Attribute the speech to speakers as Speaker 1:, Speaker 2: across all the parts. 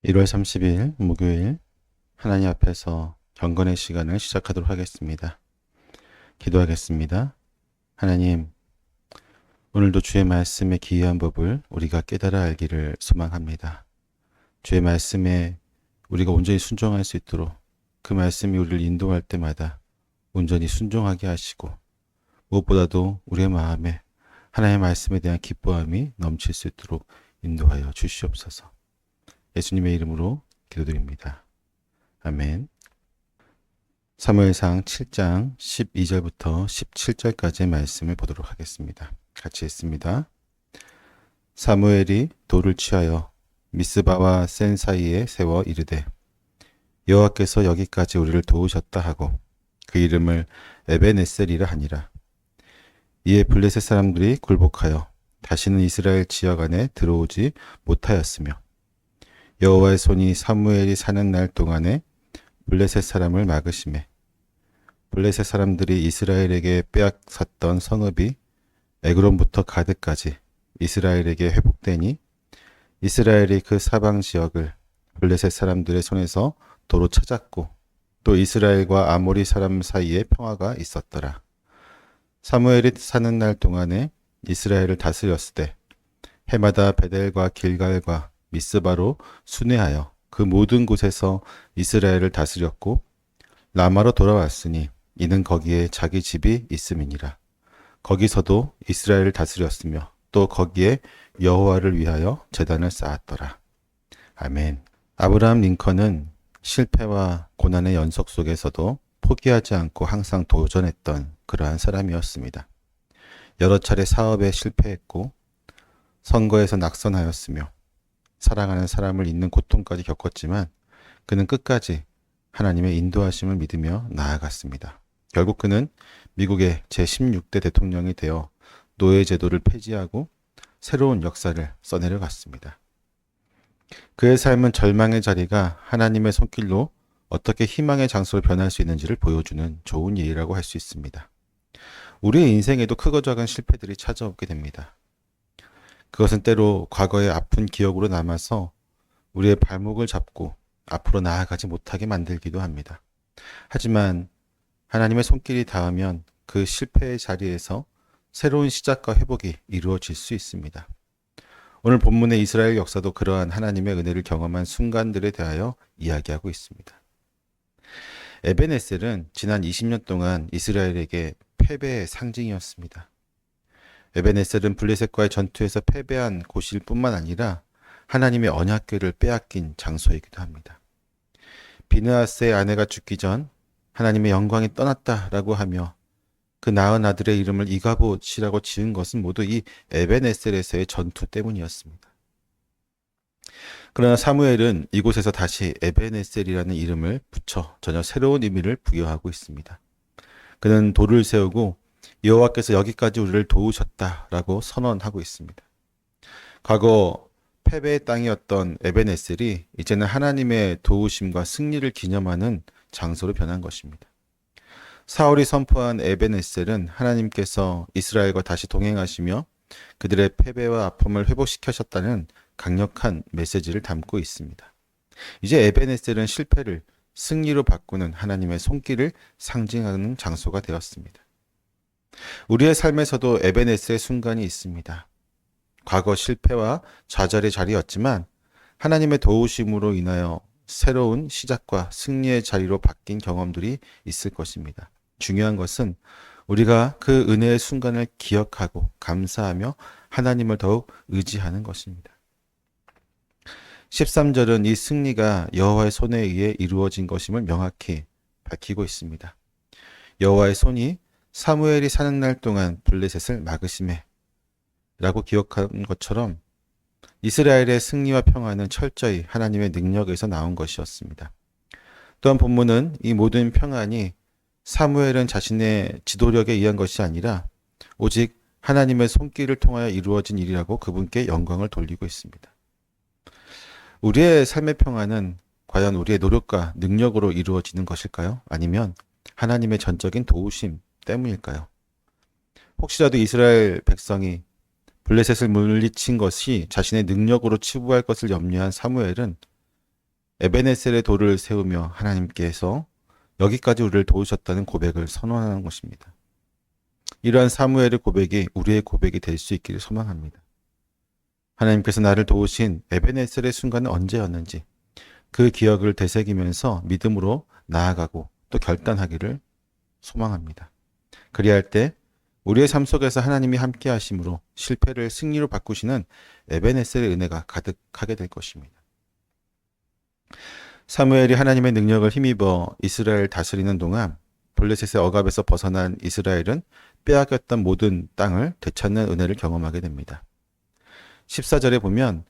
Speaker 1: 1월 30일 목요일 하나님 앞에서 경건의 시간을 시작하도록 하겠습니다. 기도하겠습니다. 하나님, 오늘도 주의 말씀의 기이한 법을 우리가 깨달아 알기를 소망합니다. 주의 말씀에 우리가 온전히 순종할 수 있도록 그 말씀이 우리를 인도할 때마다 온전히 순종하게 하시고 무엇보다도 우리의 마음에 하나님의 말씀에 대한 기뻐함이 넘칠 수 있도록 인도하여 주시옵소서. 예수님의 이름으로 기도드립니다. 아멘. 사무엘상 7장 12절부터 17절까지의 말씀을 보도록 하겠습니다. 같이 읽습니다. 사무엘이 돌을 취하여 미스바와 센 사이에 세워 이르되 여호와께서 여기까지 우리를 도우셨다 하고 그 이름을 에벤에셀이라 하니라. 이에 블레셋 사람들이 굴복하여 다시는 이스라엘 지역 안에 들어오지 못하였으며 여호와의 손이 사무엘이 사는 날 동안에 블레셋 사람을 막으시매 블레셋 사람들이 이스라엘에게 빼앗았던 성읍이 에그론부터 가드까지 이스라엘에게 회복되니 이스라엘이 그 사방 지역을 블레셋 사람들의 손에서 도로 찾았고 또 이스라엘과 아모리 사람 사이에 평화가 있었더라. 사무엘이 사는 날 동안에 이스라엘을 다스렸을 때 해마다 베델과 길갈과 미스바로 순회하여 그 모든 곳에서 이스라엘을 다스렸고 라마로 돌아왔으니 이는 거기에 자기 집이 있음이니라. 거기서도 이스라엘을 다스렸으며 또 거기에 여호와를 위하여 제단을 쌓았더라. 아멘. 아브라함 링컨은 실패와 고난의 연속 속에서도 포기하지 않고 항상 도전했던 그러한 사람이었습니다. 여러 차례 사업에 실패했고 선거에서 낙선하였으며 사랑하는 사람을 잃는 고통까지 겪었지만 그는 끝까지 하나님의 인도하심을 믿으며 나아갔습니다. 결국 그는 미국의 제16대 대통령이 되어 노예제도를 폐지하고 새로운 역사를 써내려 갔습니다. 그의 삶은 절망의 자리가 하나님의 손길로 어떻게 희망의 장소로 변할 수 있는지를 보여주는 좋은 예라고 할 수 있습니다. 우리의 인생에도 크고 작은 실패들이 찾아오게 됩니다. 그것은 때로 과거의 아픈 기억으로 남아서 우리의 발목을 잡고 앞으로 나아가지 못하게 만들기도 합니다. 하지만 하나님의 손길이 닿으면 그 실패의 자리에서 새로운 시작과 회복이 이루어질 수 있습니다. 오늘 본문의 이스라엘 역사도 그러한 하나님의 은혜를 경험한 순간들에 대하여 이야기하고 있습니다. 에벤에셀은 지난 20년 동안 이스라엘에게 패배의 상징이었습니다. 에벤에셀은 블레셋과의 전투에서 패배한 곳일 뿐만 아니라 하나님의 언약궤를 빼앗긴 장소이기도 합니다. 비느하스의 아내가 죽기 전 하나님의 영광이 떠났다라고 하며 그 낳은 아들의 이름을 이가봇이라고 지은 것은 모두 이 에벤에셀에서의 전투 때문이었습니다. 그러나 사무엘은 이곳에서 다시 에벤에셀이라는 이름을 붙여 전혀 새로운 의미를 부여하고 있습니다. 그는 돌을 세우고 여호와께서 여기까지 우리를 도우셨다라고 선언하고 있습니다. 과거 패배의 땅이었던 에벤에셀이 이제는 하나님의 도우심과 승리를 기념하는 장소로 변한 것입니다. 사울이 선포한 에벤에셀은 하나님께서 이스라엘과 다시 동행하시며 그들의 패배와 아픔을 회복시키셨다는 강력한 메시지를 담고 있습니다. 이제 에벤에셀은 실패를 승리로 바꾸는 하나님의 손길을 상징하는 장소가 되었습니다. 우리의 삶에서도 에벤에셀의 순간이 있습니다. 과거 실패와 좌절의 자리였지만 하나님의 도우심으로 인하여 새로운 시작과 승리의 자리로 바뀐 경험들이 있을 것입니다. 중요한 것은 우리가 그 은혜의 순간을 기억하고 감사하며 하나님을 더욱 의지하는 것입니다. 13절은 이 승리가 여호와의 손에 의해 이루어진 것임을 명확히 밝히고 있습니다. 여호와의 손이 사무엘이 사는 날 동안 블레셋을 막으심에 라고 기억한 것처럼 이스라엘의 승리와 평화는 철저히 하나님의 능력에서 나온 것이었습니다. 또한 본문은 이 모든 평안이 사무엘은 자신의 지도력에 의한 것이 아니라 오직 하나님의 손길을 통하여 이루어진 일이라고 그분께 영광을 돌리고 있습니다. 우리의 삶의 평안은 과연 우리의 노력과 능력으로 이루어지는 것일까요? 아니면 하나님의 전적인 도우심 때문일까요? 혹시라도 이스라엘 백성이 블레셋을 물리친 것이 자신의 능력으로 치부할 것을 염려한 사무엘은 에베네셀의 돌을 세우며 하나님께서 여기까지 우리를 도우셨다는 고백을 선언하는 것입니다. 이러한 사무엘의 고백이 우리의 고백이 될 수 있기를 소망합니다. 하나님께서 나를 도우신 에베네셀의 순간은 언제였는지 그 기억을 되새기면서 믿음으로 나아가고 또 결단하기를 소망합니다. 그리할 때 우리의 삶 속에서 하나님이 함께 하심으로 실패를 승리로 바꾸시는 에베네셀의 은혜가 가득하게 될 것입니다. 사무엘이 하나님의 능력을 힘입어 이스라엘 다스리는 동안 블레셋의 억압에서 벗어난 이스라엘은 빼앗겼던 모든 땅을 되찾는 은혜를 경험하게 됩니다. 14절에 보면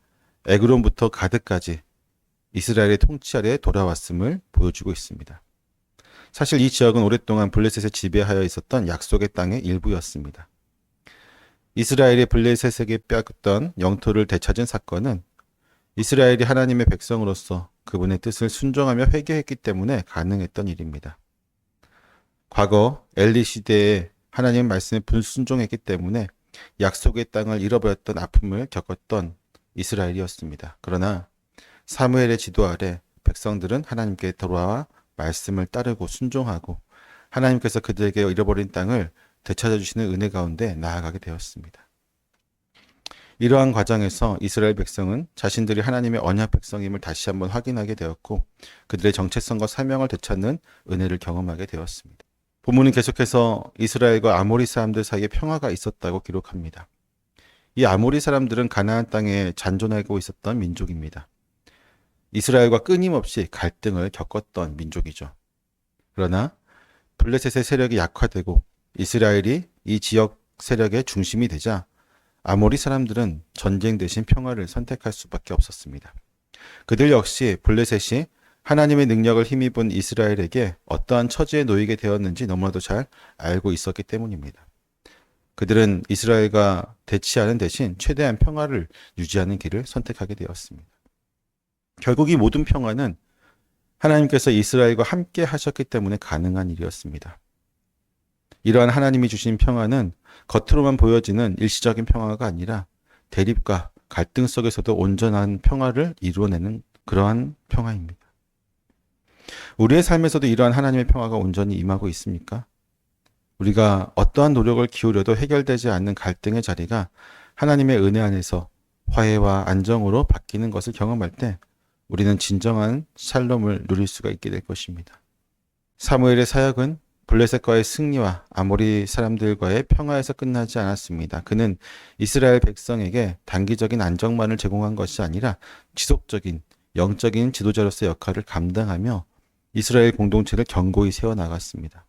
Speaker 1: 에그론부터 가드까지 이스라엘의 통치 아래 돌아왔음을 보여주고 있습니다. 사실 이 지역은 오랫동안 블레셋에 지배하여 있었던 약속의 땅의 일부였습니다. 이스라엘이 블레셋에게 빼앗겼던 영토를 되찾은 사건은 이스라엘이 하나님의 백성으로서 그분의 뜻을 순종하며 회개했기 때문에 가능했던 일입니다. 과거 엘리 시대에 하나님의 말씀에 불순종했기 때문에 약속의 땅을 잃어버렸던 아픔을 겪었던 이스라엘이었습니다. 그러나 사무엘의 지도 아래 백성들은 하나님께 돌아와 말씀을 따르고 순종하고 하나님께서 그들에게 잃어버린 땅을 되찾아 주시는 은혜 가운데 나아가게 되었습니다. 이러한 과정에서 이스라엘 백성은 자신들이 하나님의 언약 백성임을 다시 한번 확인하게 되었고 그들의 정체성과 사명을 되찾는 은혜를 경험하게 되었습니다. 본문은 계속해서 이스라엘과 아모리 사람들 사이에 평화가 있었다고 기록합니다. 이 아모리 사람들은 가나안 땅에 잔존하고 있었던 민족입니다. 이스라엘과 끊임없이 갈등을 겪었던 민족이죠. 그러나 블레셋의 세력이 약화되고 이스라엘이 이 지역 세력의 중심이 되자 아모리 사람들은 전쟁 대신 평화를 선택할 수밖에 없었습니다. 그들 역시 블레셋이 하나님의 능력을 힘입은 이스라엘에게 어떠한 처지에 놓이게 되었는지 너무나도 잘 알고 있었기 때문입니다. 그들은 이스라엘과 대치하는 대신 최대한 평화를 유지하는 길을 선택하게 되었습니다. 결국 이 모든 평화는 하나님께서 이스라엘과 함께 하셨기 때문에 가능한 일이었습니다. 이러한 하나님이 주신 평화는 겉으로만 보여지는 일시적인 평화가 아니라 대립과 갈등 속에서도 온전한 평화를 이루어내는 그러한 평화입니다. 우리의 삶에서도 이러한 하나님의 평화가 온전히 임하고 있습니까? 우리가 어떠한 노력을 기울여도 해결되지 않는 갈등의 자리가 하나님의 은혜 안에서 화해와 안정으로 바뀌는 것을 경험할 때 우리는 진정한 샬롬을 누릴 수가 있게 될 것입니다. 사무엘의 사역은 블레셋과의 승리와 아모리 사람들과의 평화에서 끝나지 않았습니다. 그는 이스라엘 백성에게 단기적인 안정만을 제공한 것이 아니라 지속적인 영적인 지도자로서의 역할을 감당하며 이스라엘 공동체를 견고히 세워나갔습니다.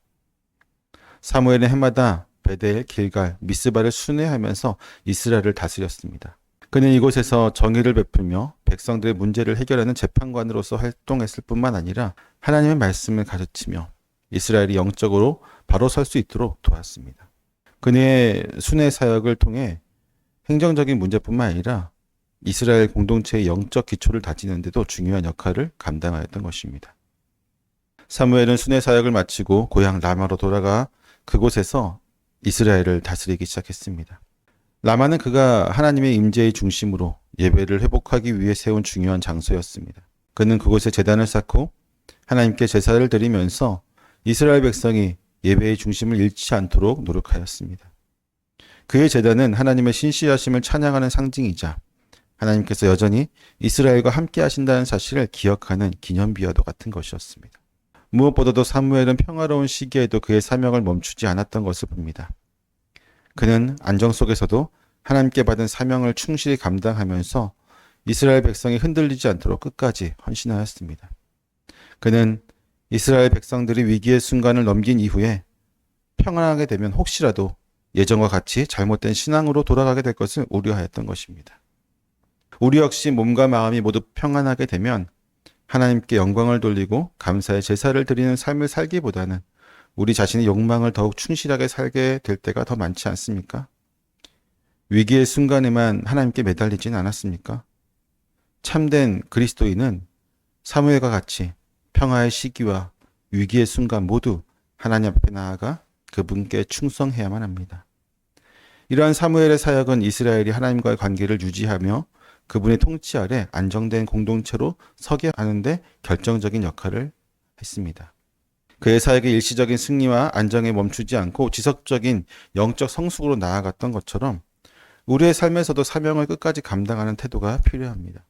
Speaker 1: 사무엘은 해마다 베델, 길갈, 미스바를 순회하면서 이스라엘을 다스렸습니다. 그는 이곳에서 정의를 베풀며 백성들의 문제를 해결하는 재판관으로서 활동했을 뿐만 아니라 하나님의 말씀을 가르치며 이스라엘이 영적으로 바로 설 수 있도록 도왔습니다. 그의 순회 사역을 통해 행정적인 문제뿐만 아니라 이스라엘 공동체의 영적 기초를 다지는 데도 중요한 역할을 감당하였던 것입니다. 사무엘은 순회 사역을 마치고 고향 라마로 돌아가 그곳에서 이스라엘을 다스리기 시작했습니다. 라마는 그가 하나님의 임재의 중심으로 예배를 회복하기 위해 세운 중요한 장소였습니다. 그는 그곳에 제단을 쌓고 하나님께 제사를 드리면서 이스라엘 백성이 예배의 중심을 잃지 않도록 노력하였습니다. 그의 제단은 하나님의 신실하심을 찬양하는 상징이자 하나님께서 여전히 이스라엘과 함께 하신다는 사실을 기억하는 기념비와도 같은 것이었습니다. 무엇보다도 사무엘은 평화로운 시기에도 그의 사명을 멈추지 않았던 것을 봅니다. 그는 안정 속에서도 하나님께 받은 사명을 충실히 감당하면서 이스라엘 백성이 흔들리지 않도록 끝까지 헌신하였습니다. 그는 이스라엘 백성들이 위기의 순간을 넘긴 이후에 평안하게 되면 혹시라도 예전과 같이 잘못된 신앙으로 돌아가게 될 것을 우려하였던 것입니다. 우리 역시 몸과 마음이 모두 평안하게 되면 하나님께 영광을 돌리고 감사의 제사를 드리는 삶을 살기보다는 우리 자신의 욕망을 더욱 충실하게 살게 될 때가 더 많지 않습니까? 위기의 순간에만 하나님께 매달리진 않았습니까? 참된 그리스도인은 사무엘과 같이 평화의 시기와 위기의 순간 모두 하나님 앞에 나아가 그분께 충성해야만 합니다. 이러한 사무엘의 사역은 이스라엘이 하나님과의 관계를 유지하며 그분의 통치 아래 안정된 공동체로 서게 하는데 결정적인 역할을 했습니다. 그의 사역의 일시적인 승리와 안정에 멈추지 않고 지속적인 영적 성숙으로 나아갔던 것처럼 우리의 삶에서도 사명을 끝까지 감당하는 태도가 필요합니다.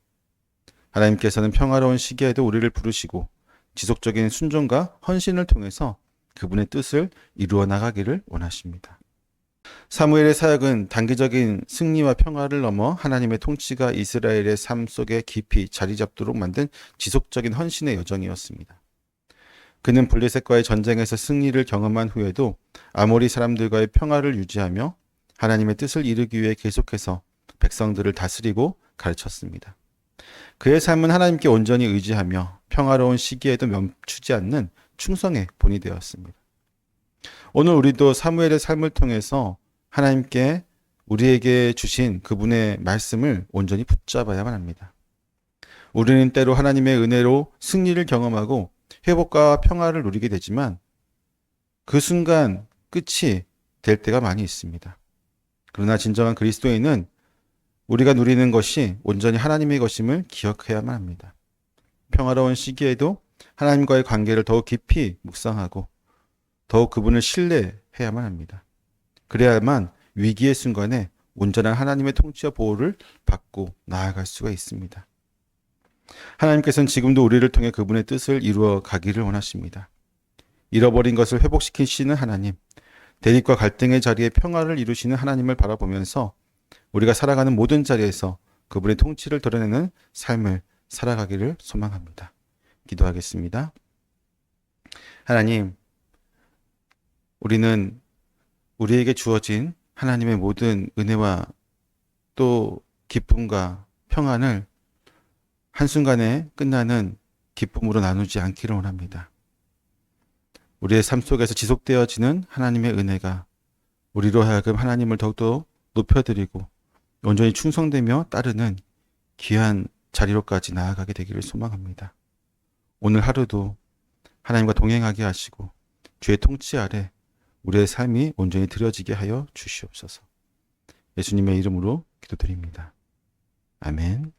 Speaker 1: 하나님께서는 평화로운 시기에도 우리를 부르시고 지속적인 순종과 헌신을 통해서 그분의 뜻을 이루어 나가기를 원하십니다. 사무엘의 사역은 단기적인 승리와 평화를 넘어 하나님의 통치가 이스라엘의 삶 속에 깊이 자리 잡도록 만든 지속적인 헌신의 여정이었습니다. 그는 블레셋과의 전쟁에서 승리를 경험한 후에도 아모리 사람들과의 평화를 유지하며 하나님의 뜻을 이루기 위해 계속해서 백성들을 다스리고 가르쳤습니다. 그의 삶은 하나님께 온전히 의지하며 평화로운 시기에도 멈추지 않는 충성의 본이 되었습니다. 오늘 우리도 사무엘의 삶을 통해서 하나님께 우리에게 주신 그분의 말씀을 온전히 붙잡아야만 합니다. 우리는 때로 하나님의 은혜로 승리를 경험하고 회복과 평화를 누리게 되지만 그 순간 끝이 될 때가 많이 있습니다. 그러나 진정한 그리스도인은 우리가 누리는 것이 온전히 하나님의 것임을 기억해야만 합니다. 평화로운 시기에도 하나님과의 관계를 더욱 깊이 묵상하고 더욱 그분을 신뢰해야만 합니다. 그래야만 위기의 순간에 온전한 하나님의 통치와 보호를 받고 나아갈 수가 있습니다. 하나님께서는 지금도 우리를 통해 그분의 뜻을 이루어 가기를 원하십니다. 잃어버린 것을 회복시키시는 하나님, 대립과 갈등의 자리에 평화를 이루시는 하나님을 바라보면서 우리가 살아가는 모든 자리에서 그분의 통치를 드러내는 삶을 살아가기를 소망합니다. 기도하겠습니다. 하나님, 우리는 우리에게 주어진 하나님의 모든 은혜와 또 기쁨과 평안을 한순간에 끝나는 기쁨으로 나누지 않기를 원합니다. 우리의 삶 속에서 지속되어지는 하나님의 은혜가 우리로 하여금 하나님을 더욱더 높여드리고 온전히 충성되며 따르는 귀한 자리로까지 나아가게 되기를 소망합니다. 오늘 하루도 하나님과 동행하게 하시고 주의 통치 아래 우리의 삶이 온전히 드려지게 하여 주시옵소서. 예수님의 이름으로 기도드립니다. 아멘.